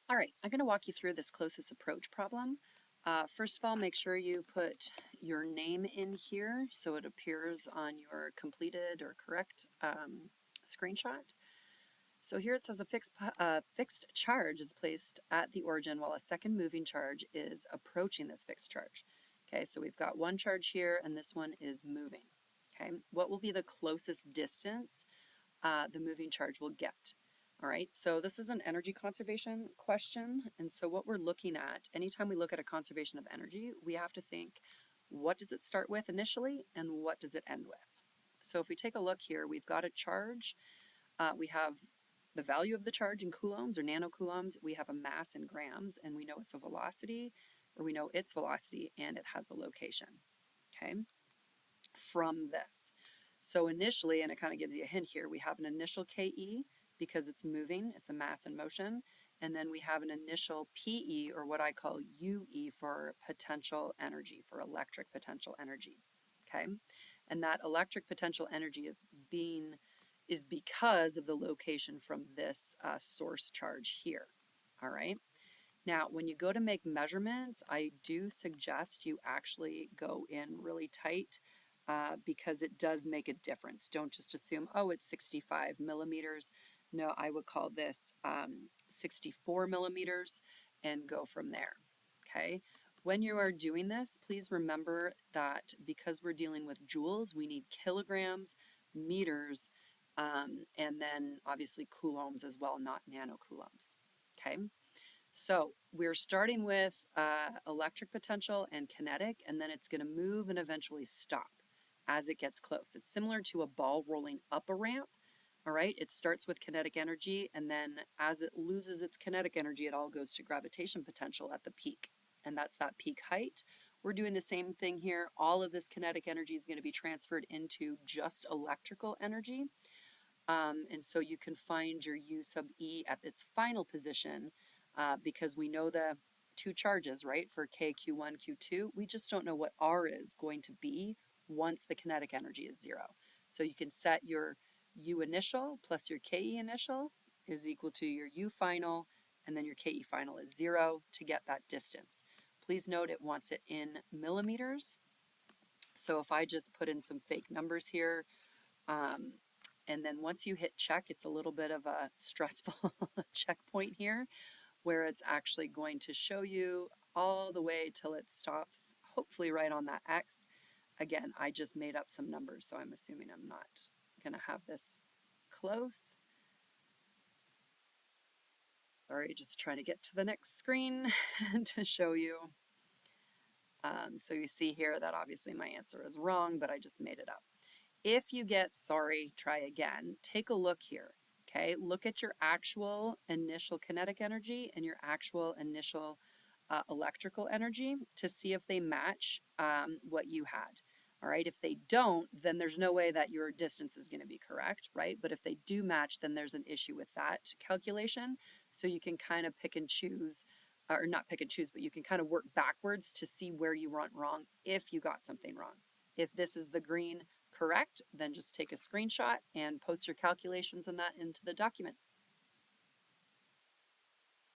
All right, I'm going to walk you through this closest approach problem. First of all, make sure you put your name in here so it appears on your completed or correct screenshot. So here it says a fixed charge is placed at the origin while a second moving charge is approaching this fixed charge. Okay, so we've got one charge here and this one is moving. Okay, what will be the closest distance the moving charge will get? All right, so this is an energy conservation question. And so what we're looking at, anytime we look at a conservation of energy, we have to think, what does it start with initially and what does it end with? So if we take a look here, we've got a charge. We have the value of the charge in coulombs or nanocoulombs. We have a mass in grams, and we know it's a velocity, or we know its velocity, and it has a location, okay, from this. So initially, and it kind of gives you a hint here, we have an initial KE because it's moving, it's a mass in motion, and then we have an initial PE, or what I call UE, for potential energy, for electric potential energy, okay? And that electric potential energy is because of the location from this source charge here, all right? Now, when you go to make measurements, I do suggest you actually go in really tight because it does make a difference. Don't just assume, oh, it's 65 millimeters. No, I would call this 64 millimeters and go from there, okay? When you are doing this, please remember that because we're dealing with joules, we need kilograms, meters, and then obviously coulombs as well, not nanocoulombs, okay? So we're starting with electric potential and kinetic, and then it's going to move and eventually stop as it gets close. It's similar to a ball rolling up a ramp. All right, it starts with kinetic energy, and then as it loses its kinetic energy, it all goes to gravitation potential at the peak, and that's that peak height. We're doing the same thing here. All of this kinetic energy is going to be transferred into just electrical energy. And so you can find your U sub E at its final position because we know the two charges, right, for K, Q1, Q2. We just don't know what R is going to be once the kinetic energy is zero. So you can set your U initial plus your KE initial is equal to your U final, and then your KE final is zero to get that distance. Please note it wants it in millimeters. So if I just put in some fake numbers here, and then once you hit check, it's a little bit of a stressful checkpoint here where it's actually going to show you all the way till it stops, hopefully right on that X. Again, I just made up some numbers, so I'm assuming I'm not going to have this close. Sorry, just trying to get to the next screen to show you. So you see here that obviously my answer is wrong, but I just made it up. If you get sorry, try again, take a look here, okay? Look at your actual initial kinetic energy and your actual initial electrical energy to see if they match what you had. All right, if they don't, then there's no way that your distance is going to be correct, right? But if they do match, then there's an issue with that calculation. So you can kind of pick and choose, or not pick and choose, but you can kind of work backwards to see where you went wrong if you got something wrong. If this is the green correct, then just take a screenshot and post your calculations on that into the document.